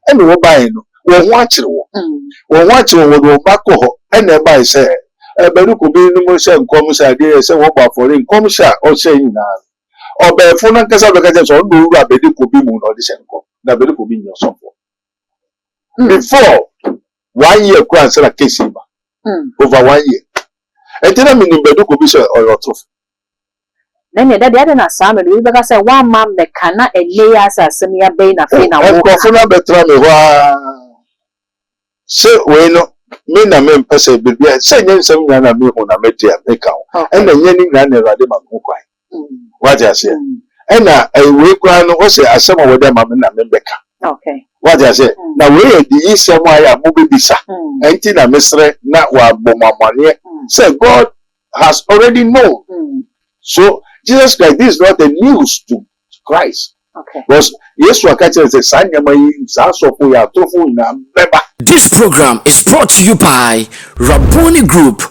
And we buy no. We watch it. We watch it. We go back home. And then buy say. Badu Kobi no mo say nkom say dey say wo ba for nkom say o say nyina. Obe fo na kasa be kasa so do wura Badu Kobi mu no dey say nkom. Na Badu Kobi nyo so for. Before 1 year kwan say na case ba. Over 1 year. And then me Badu Kobi say o lot of. Then the other na Sam we be say one man me kana layers asem ya be na fe na wo. Ko fo na betra me wa. Say we no me na me mpese bibia say nyen sem na me ho na media make am and na nyen na na rade ma ko kwai what you say and na we kwa no o say asem wo dem ma me na me beka okay what you say na we di isem aya mo be bisa enti na mesre na wa bomamane say God has already known so Jesus Christ this is not a news to Christ. Okay. Because yes, this program is brought to you by Rabboni Group,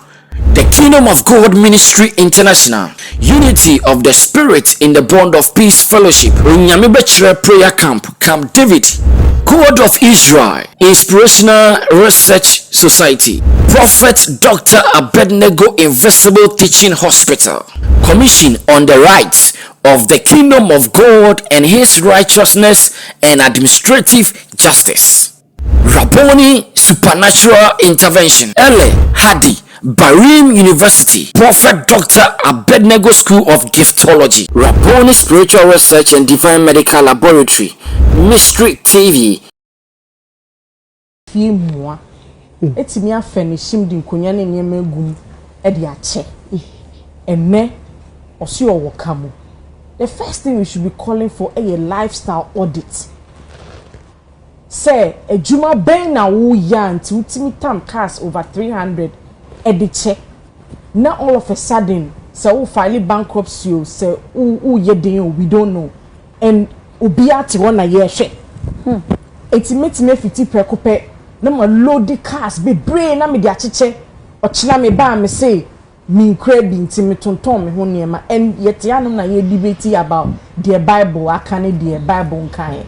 the Kingdom of God Ministry International, Unity of the Spirit in the Bond of Peace Fellowship, Nyamibechre Prayer Camp, Camp David, God of Israel, Inspirational Research Society, Prophet Dr. Abednego Invisible Teaching Hospital, Commission on the Rights of the Kingdom of God and His righteousness and administrative justice. Rabboni Supernatural Intervention, Ele Hadi, Barim University, Prophet Dr. Abednego School of Giftology, Rabboni Spiritual Research and Divine Medical Laboratory, Mystery TV. Moi, it's me a finishing the Kunyani Nemegum Ediache. And me, or see or wakamu. The first thing we should be calling for a lifestyle audit. Say, a Juma Ben na woo yan to Timitam cars over 300 ediche. Now all of a sudden, so who file bankruptcy, say, who ye ding, we don't know. And ubiati one a year she. It makes me 50 precope. No more load cars, be brain, na me diachiche, or chila me ba me say. Me crabby intimi tonton me ho niema and yet yanum na ye debate about the Bible akane the Bible nkan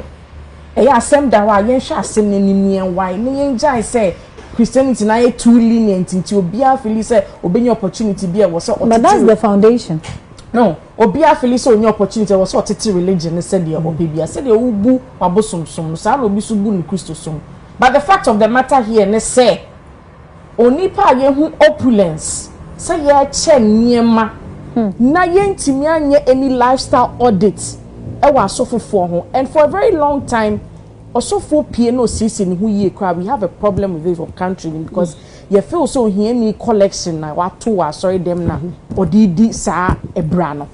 e ya asem da wa yen hwa asem nanim yen why ne yen jai say Christianity na ye too lenient into obia feel say obenya opportunity be e was so but that's the foundation no obia feel say onye opportunity was so tete religion say the obia say the ubu wabosomsom sa no bi so bu ni Christo som but the fact of the matter here ne say onipa ye hu opulence say ya che niema na yentimi anye any lifestyle audit e wa asofofo ho and for a very long time osofo pie no sisi ni hu ye kwa we have a problem with this country because you feel so here ni collection na wa to wa sorry them na odidi sa ebra no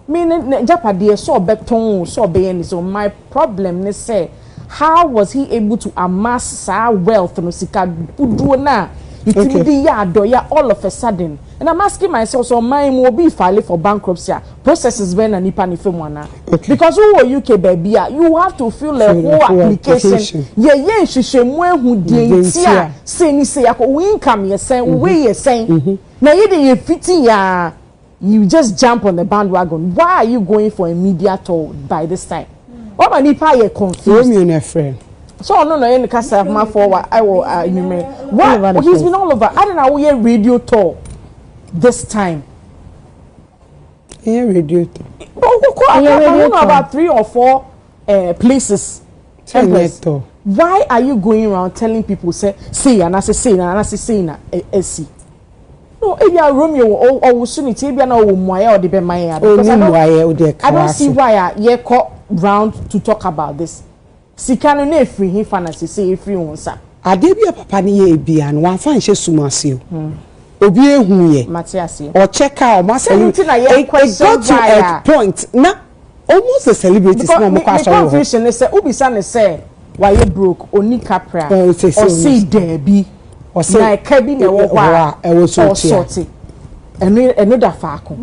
me japade so beton so be so my problem is say how was he able to amass sa wealth no sika uduo na Itimidi ya doya all of a sudden. And I'm asking myself, so my will be filing for bankruptcy. Processes when and nipa ni femwana. Because who are UK baby? You have to fill a whole application. Yeah, she mwe hu dientia. Say ni say ako income ye saying, we ye saying. Now you fitting ya. You just jump on the bandwagon. Why are you going for a media tour by this time? What my nipa ye confused. Friend. So no any cast of my forward I will what he's been all over. I don't know we radio tour this time. Yeah, radio tour. I don't know about 3 or 4 places. Why are you going around telling people say and I say na see? No, if you are Romeo or soon if you are no Moya or the Bemaya because I don't see why you call round to talk about this. Sikano ne free him fancy say free onsa ade bia papa ne ye bia no wan fan hye sumase obi ehun ye Matiasi or check out ma say it got to a point na almost a celebrity small mo kwa so confusion say ubisa ne say why you broke oni capra or see debi or say na kabi na wo kwa e wo so eno da faako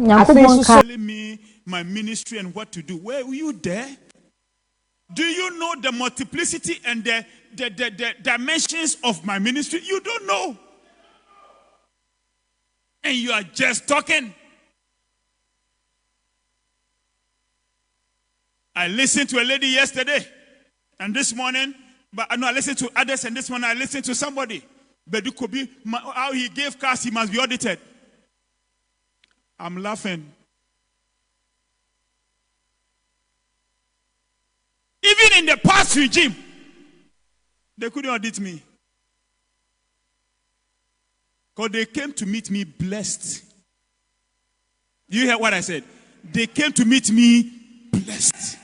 telling me my ministry and what to do. Were you there? Do you know the multiplicity and the dimensions of my ministry? You don't know. And you are just talking. I listened to a lady yesterday, and this morning But I know I listen to others, and this one I listen to somebody. Badu Kobi, how he gave cars, he must be audited. I'm laughing. Even in the past regime, they couldn't audit me. Because they came to meet me blessed. Do you hear what I said? They came to meet me blessed.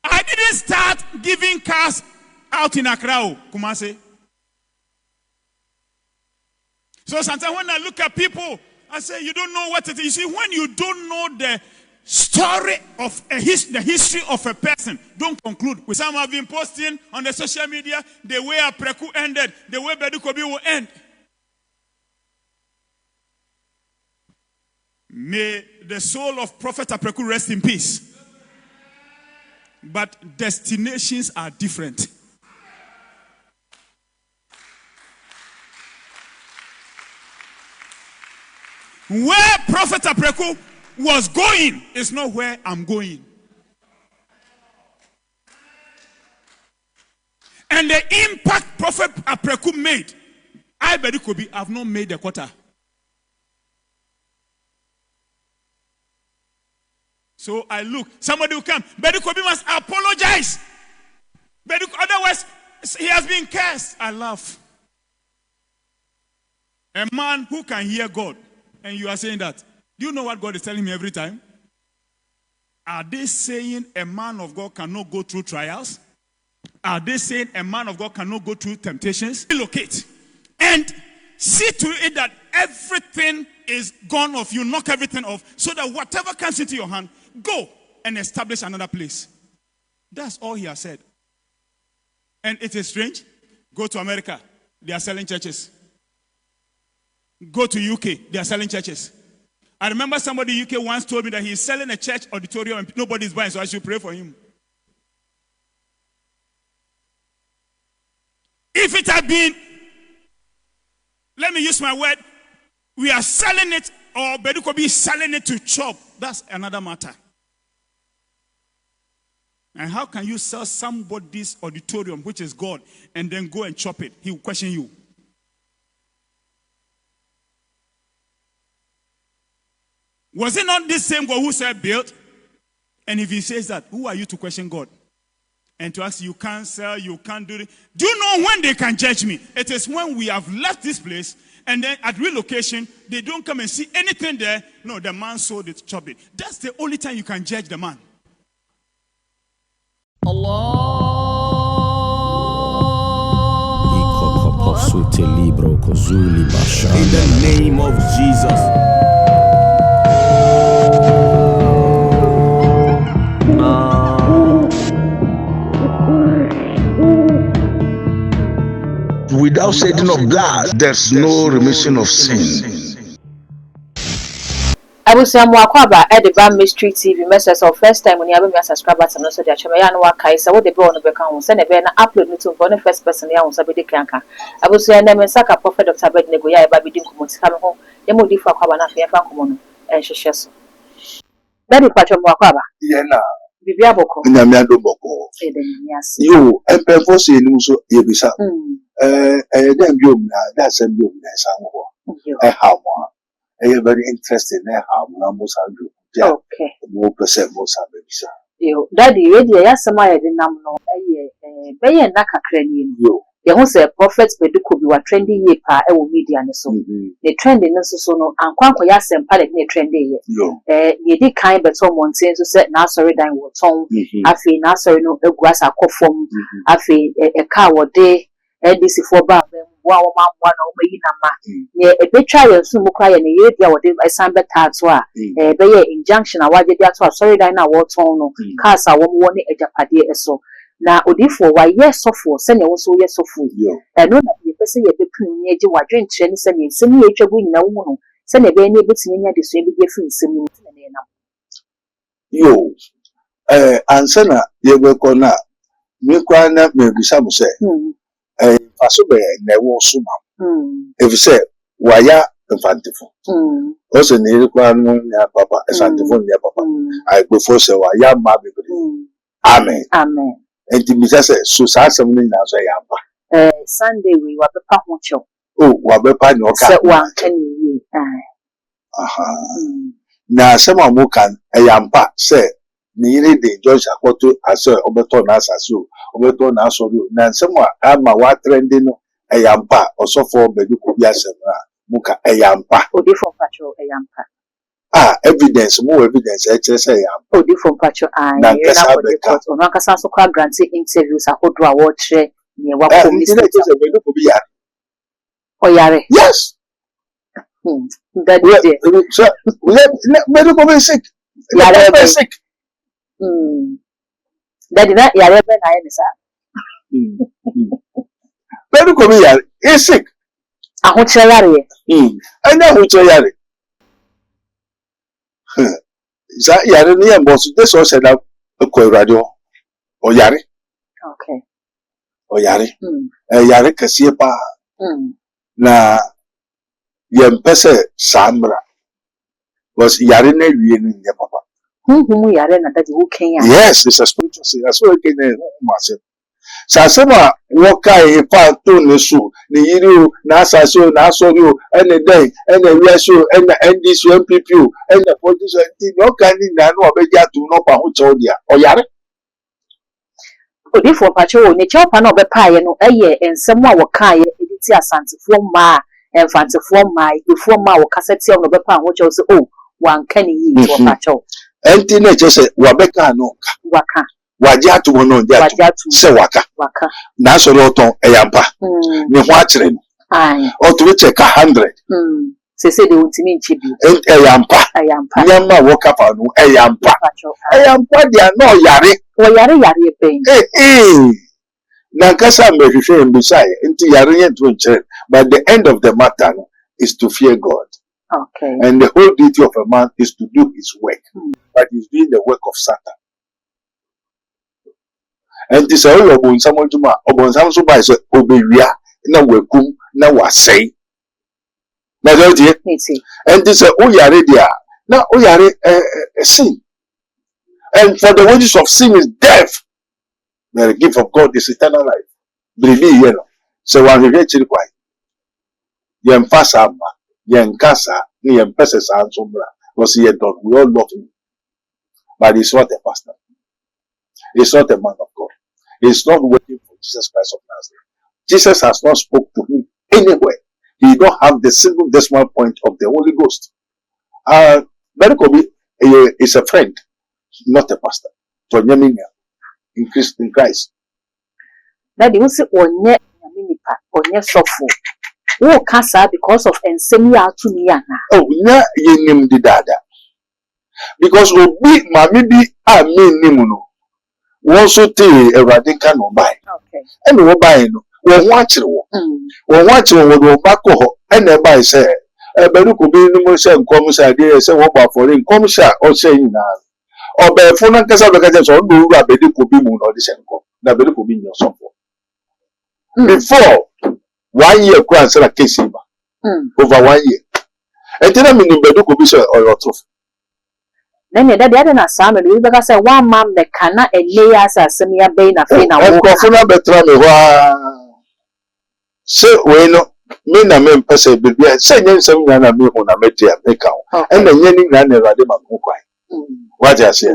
I didn't start giving cars out in Accra, Kumasi. So sometimes when I look at people, I say, you don't know what it is. You see, when you don't know the story of the history of a person, don't conclude. Some have been posting on the social media the way Apreku ended, the way Badu Kobi will end. May the soul of Prophet Apreku rest in peace. But destinations are different. Where Prophet Apreku was going is not where I'm going. And the impact Prophet Apreku made, I, Badu Kobi, have not made a quarter. So I look, somebody will come. Badu Kobi must apologize. Otherwise, he has been cursed. I laugh. A man who can hear God, and you are saying that. Do you know what God is telling me every time? Are they saying a man of God cannot go through trials? Are they saying a man of God cannot go through temptations? Relocate. And see to it that everything is gone off. You knock everything off so that whatever comes into your hand, go and establish another place. That's all he has said. And it is strange. Go to America. They are selling churches. Go to UK. They are selling churches. I remember somebody in UK once told me that he's selling a church auditorium and nobody's buying, so I should pray for him. If it had been, let me use my word, we are selling it, or Badu Kobi is selling it to chop, that's another matter. And how can you sell somebody's auditorium, which is God, and then go and chop it? He will question you. Was it not this same God who said build? And if he says that, who are you to question God? And to ask, you can't sell, you can't do it. Do you know when they can judge me? It is when we have left this place, and then at relocation, they don't come and see anything there. No, the man sold it, chopped it. That's the only time you can judge the man. In the name of Jesus. Without shedding of blood, there's no remission of sin. Abusia Mwakwaba at the Bam Mystery TV message of first time when you have a subscriber and also the Chamayan Wakai, so what the bone of the account send a banner upload to one first person here on Sabidi Kanka. Abusia name Saka Prophet of Sabed Negoya Babi Dinkum coming home, Yamudi for Kwabana Fiafakumono, and Shishaso. Daddy Pacho Mwakwaba. Yena. Bibiaboko. Nyamiado Boko. You, and Perforce in Uso Yebisa. Then you that's a new I have one. I am very interested in how Namos are doing. Okay. More percent most are baby. You, Daddy, ready, yes, my no, Bayan Naka Cranium. You. There was a prophet, but you could be a trendy year pa, media and so. The trending so no, and Quanquayas and Pallet near trendy. You did kind, but someone says to set Nasari dine what song. I feel Nasari no grass are conform. I feel a car or day. NDC for Bab, one near a bit trial soon cry and a year or a sample tatswa, a bay injunction. I wanted that was sorry, I know what tone, Casa one a japadi so. Now, Odifo, why yes, so for send also yes, so food. I know that you say a bit near you are drink chenny sending semi a win no one, send a baby bits in the same different semi. Yo, Ansana, you will go now. You can't maybe some say. Fasobe never suma. If you say, why infantifo. Also near papa, a santifon near papa. I prefer so a young baby. Amen. Amen. And to me, so something now say Sunday we were papa mucho. Oh, what be pan no So one can you? Now some of them can a yampa say nearly the judge akoto as a obeton as you obeton as you. Now someone am a what trending a yampa also for the Kobi muka a yampa. Oh, different patrol a yampa. Evidence, more evidence, say yampa. Oh, different patrol. I know the court on Nakasa so called granting interviews. I could draw watch near what oh, yare. Yes. That so medical be sick. Yare be sick. That did not yare ben I Medical be yare is sick. I want to yare. I know who to yare. Yare near boss. This was set up a coil radio or yare. Okay. Or yare. Yare Kasipa. Na yempese samra was yare na wie in your papa. Yare na that you can. Yes, it's a spiritual thing. So again, massive. Sasema woka e fa to ne so ne yiri na asase na asori and a day and a yeso and NDC MPP and the politician no can na no obeja to no pa ho chodia o yare. Odi for pacho ne chopa na obepa ye no eye ensem a woka ye editi asantefo ma enfantefo ma before ma wo kaseti on obepa ho cho so oh wan kan yi to pacho enti na je se wabeka no waka waja to no ja se waka na so roton eyampa ne ho akire no ai o to check 100 se de untimi nchibi eyampa nyama woka pa no eyampa dia no yare wo yare pen na kasa mehwehwe mbisai enti yare yento nkyere but the end of the matter is to fear God. Okay. And the whole duty of a man is to do his work. But he's doing the work of Satan. And this is all about someone to ma obon sam so by say obewia na wakum na wasai. Na do die. And this is o yare dia. Na o yare sin. And for the wages of sin is death. The gift of God is eternal life. Believe you know. So one read chiri kwai. Yem fasa ma, yem kasa, ni yem pese sa ansombra. Was he a dog? We all love him. But he's not a pastor. He's not a man of God. He's not working for Jesus Christ of Nazareth. Jesus has not spoke to him anywhere. He don't have the single decimal point of the Holy Ghost. Badu Kobi is a friend, not a pastor. For Nyaminya in Christ. That you say onye Nyaminipa, onye sofu. Wo kasa because of ensemi to me na. Oh, na yenim di dada. Because obi mami bi a me nim no. Won so te Ewurade ka no bai. Okay. And wo bai no, wo ho akire wo. Wo ho akire wo do ba ko ho. And e bai say Badu Kobi no mo say nkom say dey say wo ba for nkom say o say nyina. Obefo na kasa be ka say so do wura Badu Kobi mu no de say nkom. Na Badu Kobi nyo so for. Before 1 year kwan say na case ba. Over 1 year. And then me ni Badu Kobi say o your truth. Then the other na Samuel we be say one man the kana eleya asemia be na fe na wo. Nkofo na betra me ho say we no me na me pese bibia say nyensem nya na me ho na metia meka ho. E na nya ni na Ewurade ma me kwai. What you say?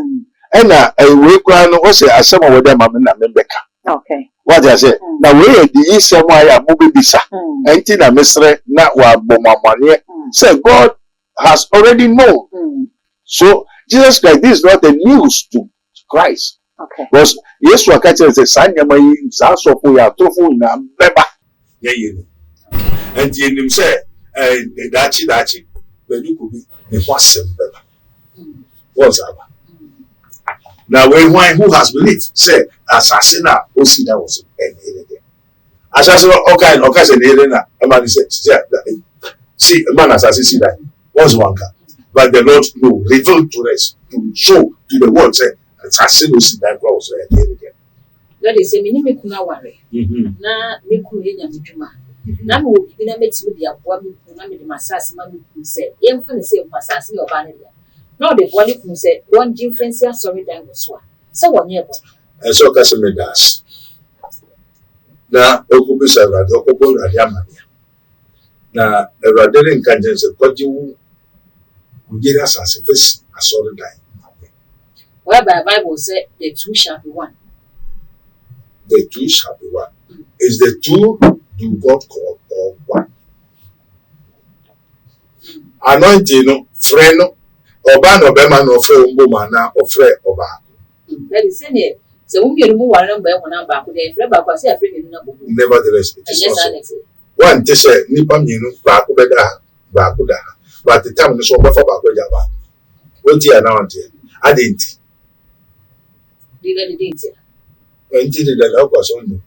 E na we kwa no o say asem wo de ma me na me beka. Okay. What you say? Na we e di isem aya mo bibisa. Enti na mesre na wa bomamane. Say God has already known. So Jesus Christ, this is not a news to Christ. Okay. Because yes, we catch it as a Sanya may also for your tofu na beba. Yeah. And him say, dachi, but you could be the wasem beba. What's up? Now, when who has believed, say, assassina, o see that was anything. Assassin, okay, said, a man said, see, a man assassin, see that. What's one guy? But the Lord will reveal to us, to show to the world, say, assassin will see that was again. That is a minimum kuna worry. Na me kunu enya midwuma. na mo bi na metimi de aboa me ku na me de masase ma me ku se em fa ne se masase yo ba ne dia no de boa ne ku se won difference ya sorry dan go so so wonye bo so ka se me das na okubi sa rado okubo radi amania na rado ne nkanjen se kwaji wu ujira asase fesi asori dan whereby Bible said the two shall be one. The two shall be one. Is the two do God call or one? Anointing no, friend no, oba no bema no friend umbo na or friend oba. That is it. So when you move one number back, the friend back was a friend in the Nevertheless, it is also. One to say, Nipa Minu, Bakubeda, Bakuda, but the time is over for Bakuda. What dear now, I didn't. Until the love was on you.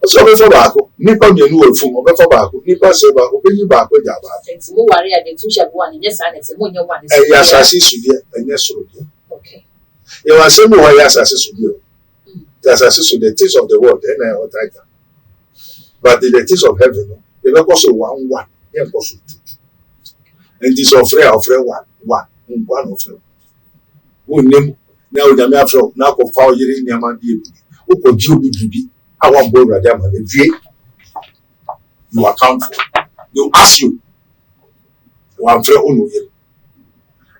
So before Baku, Nipa Minu from before Baku, Nipa Seba, obey Bakuda. It's more worry at the two shall one, and yes, and it's a one. Yes, I see Sudia, and yes, okay. You are saying, why yes, I see Sudia. That's as the things of the world, and I will take them. But the things of heaven, they are also one, they are also two. And this of one of them. Who name now the Mafro, now for 4 years in Yaman, who could you be? I want both of them, you account for. You ask you, one friend only.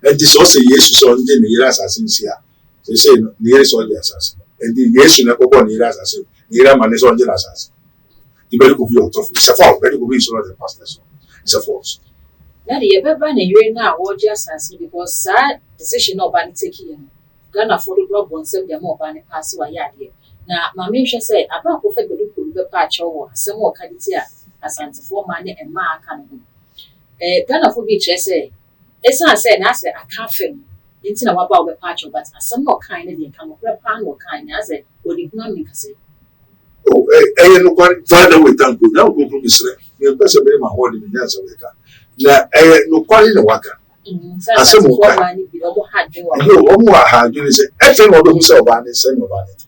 And this also yes, so in the year assassins here. They say, nearest all the assassin. And the yes, you never born near assassin, near man is on the assassin. The medical view of it's a fault, medical view is not the pastor. It's a false. Now, the ever ban a year now, or just assassin because sad decision of banning taking. Ghana for the grub on some more banning pass away. Now, my mention say, about perfect the patch or some more candidates as anti for money and mark and Ghana for beach, say, it's not saying, I say, I can't film. It's not about the patch, but some more kind of the come of pan or kind as a would economic say. Oh, I know quite further with Uncle. Now go to Israel. You're possibly my word in the answer. Now, I no quite in the waka. I said, no, had you say, everything of the Musa Bani, send of it.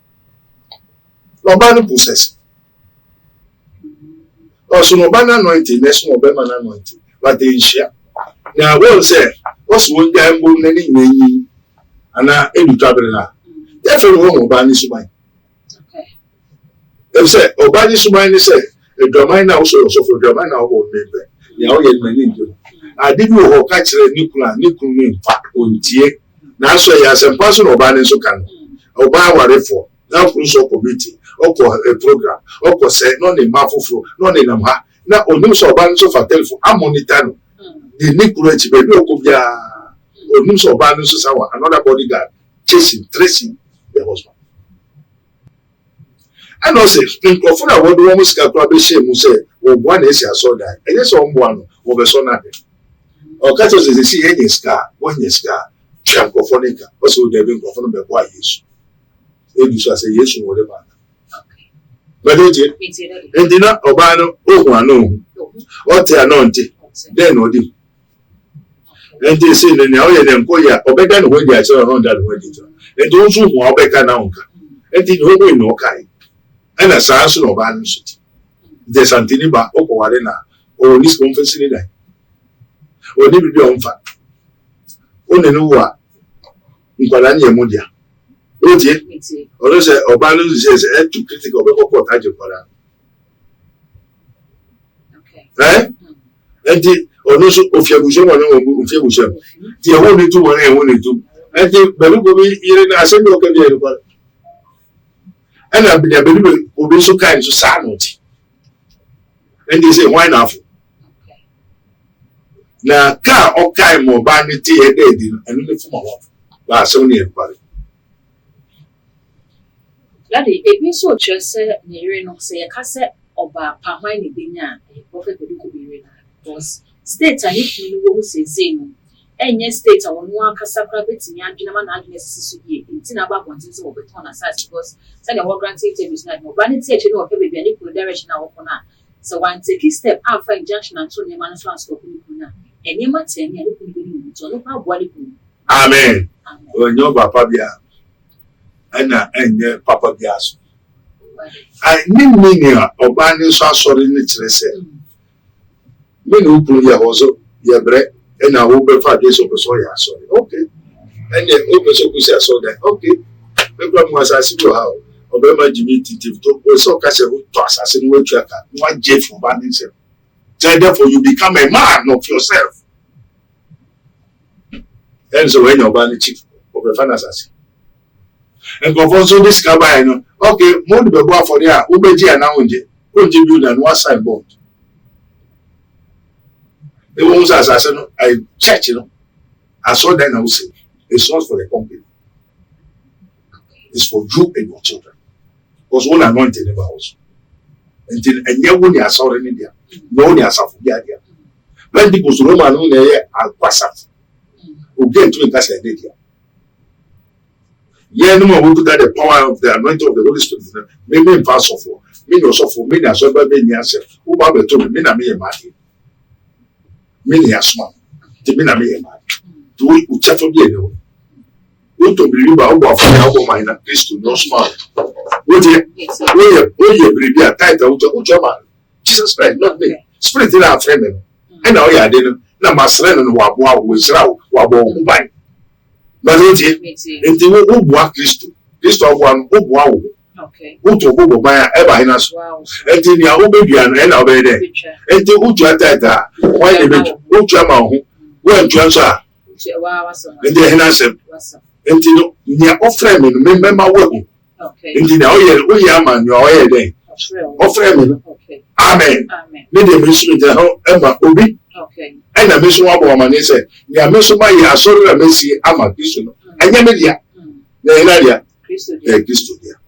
No banner possess. Also, no banner anointing, next more Beman anointing, but they share. Now, well said, what's one guy born any name, and I ain't traveling. Therefore, one of Bani Subai. They said, Obani Subai said, a Dramina also for Dramina or member. Now, yet many do. I didn't know catch a nuclear in fact on Tie. Now, so he has a person of Bani Sukan. Oba for now, so committee, or for a program, or for say, non in Mafu, non in Amha. Now, on news of Bani so for telephone, I'm monitoring. The nuclear baby or news of Bani so another bodyguard chasing, tracing the husband. And also, in Kofuna, what the woman probably say, or one is I saw that, and yes, one of a son. Or catches the see any scar, 1 year scar, Chamcofonica, also they've been Kofuna by why yes. If you shall say yes or whatever. But don't you? And dinner, Obano, oh, no, what they are not, then or do. And they say, now you're them, or better when they are so around that wedding. And those who are better now, and did no kind. And a sans of balance. There's Antiniba, Okowarena, or this conference in that. Or never be on fat. Only know what Nkolani Mudia. Oh, dear. Or say, Obano says, too critical of what I do for that. Okay. And the or no of your vision or no of your vision. The only 2 1 and 1 and 2. And the Balukobi, you're in a single career. And I believe will be so kind to sanity. And they say, why not? Now, car or kind more vanity a day, and only for my wife. That's only a party. Daddy, if you so just say, near no say a cassette or bar, Pamini Bina, a prophet could be read. Because states and if you will say Zeno. And yes, states are one Cassacra bits in Yanaman Agnes in Tinaba wanted to overturn as such because Sunday war granted is not no vanity, you know, maybe an equal direction now upon her. So one take a step out for injunction and so the man transfer and you might say, so look how well. Amen. When your papa bia and Papa Bias. I mean, or banning so sorry, literally. Many who put your also, your bread, and I will be 5 days of soya. Sorry, okay. And then open so we saw that, okay. The problem was I see you how, or my Jimmy to so castle to assassin with tracker, one jet for banning himself. Therefore, you become a man of yourself. And so when you're banning chief of the fan assassin. And also discover, okay, more the go for there, Ubeji and Aunje, Unji build and one signboard. The ones assassin, I church, I saw that I would say, it's not for the company. It's for you and your children. Because one anointed in the house. Until and yet when you saw in India, no one has a idea. When people to Roman on there are passat. Who get to it as a idea. Yeah, no one put that the power of the anointing of the Holy Spirit. Maybe in fast of war. Many also for many as well by many answers. Who Bible told me, many a man. Many are small. The men are me a man. Do we check for the Go to believe about for my Christ no small. Would you believe a title to man? Jesus Christ, not me. Spirit in our friend. And now I didn't. Now my son and Wabwa was raw, Wabo by. But it who walk Christ of one who wow. Okay. Who to go by ever in us. And in your baby and obey there. And to who to attack that. Why the bitch? Who Chama? When Johnson. And then answer. And you near offering remember working. Okay. And now we are man, your way day. Offering. Okay. Amen. Amen. Let them miss me the Emma Kobi. Okay. And I miss one woman, he said, Nia miss my ya, sorry, I miss you, I'm a Christian. And Yamedia. Nadia. Christo, dear.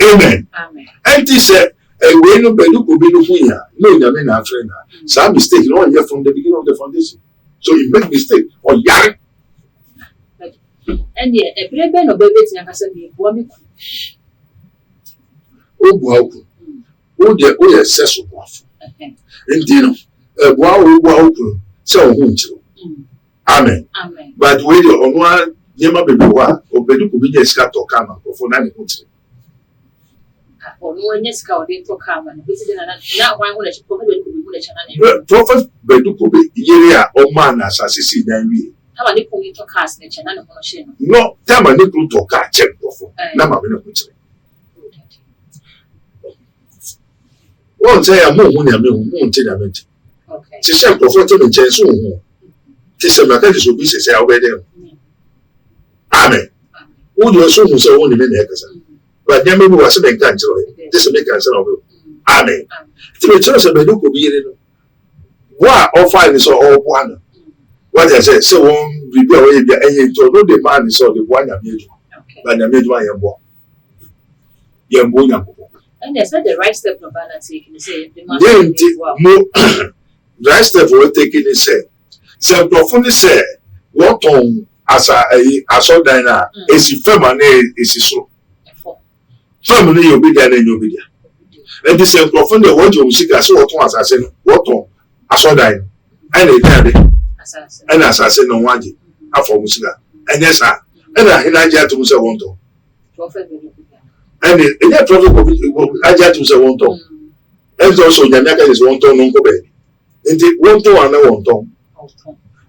Amen. Amen. And he said, and when you could be looking here, no, I mean, our friend, some mistake, no one here from the beginning of the foundation. So you make mistake or young. And yet, a brave man of baby, I can send me one. Oh, wow. Oh, dear, oh, yes, Cecil. Indeed, wow, so won't you? Amen. Amen. But when you're on one, you might be one, or better could be the scat or come for 9 country. Or no one yes, they to come and visit not one who should probably be channel. Prophet Badu could be area or man as I see than we. How are they going to cast the channel of machine? No, time I need to catch check for. Now I'm in a country. One say a moon, won't tell them. Okay. To say prophet and chance soon. Tis a matter is obese, say over there. Amen. Would you assume so only many but then maybe was a cancer. This is a big cancer of you. Amen. To the church of Badu could be in. Why all fine is all one? What I said, so one review away the to know the man is all the one I made. But I made one yambo. And they said the right step for balance taking say the man. Right step for taking it said. So profoundly said, what on as I saw Dina is if feminine is so. Family will be there and you'll be there. And this is profound what you see as what was I said, what on I saw that and a daddy and assassin on one day after Musika. And yes, sir, and I had to say one to. And that prophet I had to say one to. And also Yamaka is one to non cobe. And it won't to another one to.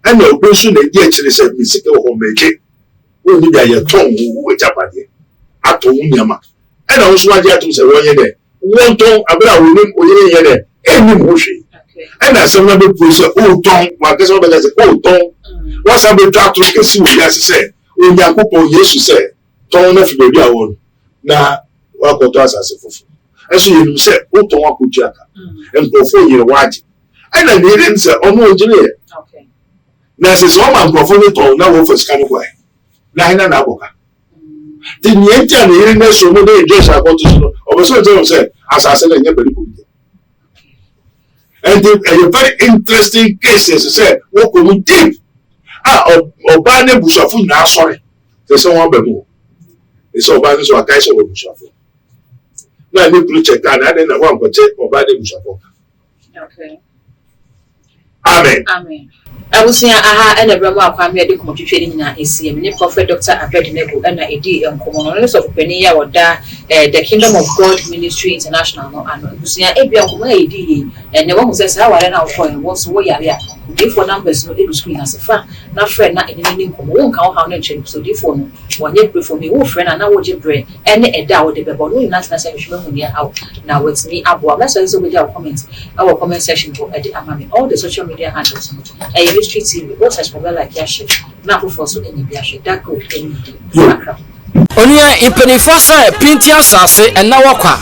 And the person they actually said, Missika or make it. Only by your tongue, which up at you. At Yama. And I also want to say, one year, one tongue about women, or any motion. And as some other person, oh, tongue, my guess, what I say, oh, tongue. What's up with that? Can see what you say. When Yakupo, yes, you say, tongue, if you be a one. Now, what got us as a fool. As you say, oh, tongue, could jack and go for your watch. And I didn't say, oh, no, engineer. Okay. Now, since one man performed it now for Scanaway. Nine Naboka. The Niente and the illness of no just I want to know. Or so say, as I said, I never could. And a very interesting case, as I said, what could we deep? Or Barney Bushafu now, sorry. There's someone bemo. It's all Barney or a guy over Bushafu. Now I need to check that. I didn't want to check or Barney Bushafu. Okay. Amen. Amen. Abusia aha and a brama kwame de komotwetwe na ACM ne Prophet Dr. Abednego na edi enkomo no so peni ya woda the Kingdom of God Ministry International no ano abusia ebia enkomo edi ne wo se sa ware na wo wo so wo yare a defo numbers no edu screen asefa na friend na enini enkomo wo nka wo ha no nche so defo no wonye pray for me wo friend na wo je pray ene eda wo de bebo no na na say hwe mu ne how na with me abo message so we dey comment our comment section for edi amami all the social media handles Ministry TV what's as well like yashi na for so any biashi that go any Onia impenifo say pinti asase na wakwa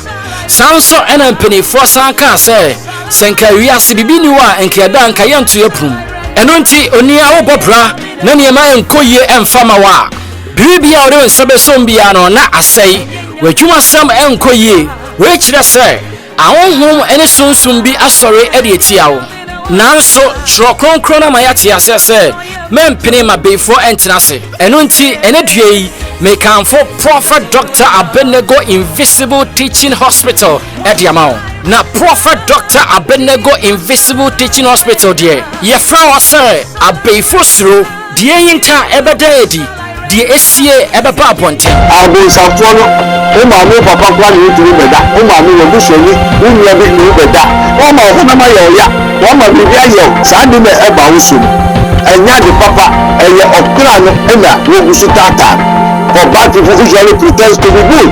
sanso ena impenifo san ka say senka wiase bibini wa enkeda nka yantu epum eno nti onia wo bobra na niema enkoye emfama wa bibia ore nsebe sombia no na asai wadwuma sam enkoye we kire say ahonhom ene sunsum bi asore ede etiawo nanso tro kronkron na mayati asese mempene mabefo entenase eno nti ene due mekanfo Prophet Dr. Abednego Invisible Teaching Hospital ediamao na Prophet Dr. Abednego Invisible Teaching Hospital die ye fra wase abefo suro die yinta ebededi die esie ebeba abonte abo safo no o ma no papa kwa ni tiri beda o ma no wo so ni o ni bi ni beda o ma ho na ma ya o ma bi ayo sa de me eba wo so enya de papa eye okra no ena wo gusu tata for bad people usually pretend to be good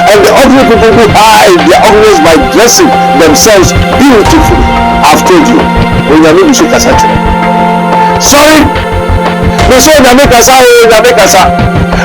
and the ugly people who hide their ugliness by dressing themselves beautifully. I've told you when you need to shake a sorry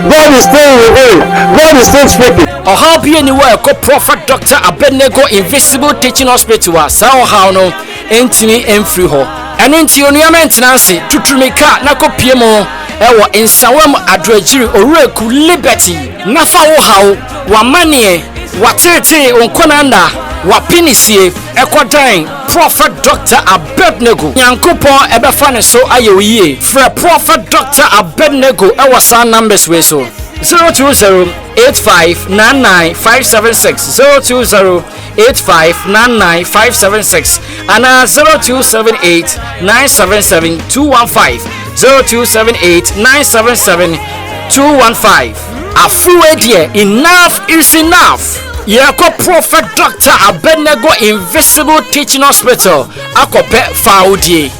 God is still revealed. God is still speaking. How be anywhere called Prophet Dr. Abednego Invisible Teaching Hospital was sao how no entimi emfri ho and enti onua maintenance tutumika na kopiemo ewo insawam adrejiri oreku liberty na fa wo hawo wa manie wa tete onkonanda wa pinisie ekodan Prophet Dr. Abednego Yankopon ebefa ne so ayewiye fra Prophet Dr. Abednego ewo san numbers we so 020-8599576 020-8599576 and 0278-977-215 0278-977-215 afuwe die enough is enough. Yako Prophet Dr. Abednego Invisible Teaching Hospital akope faudie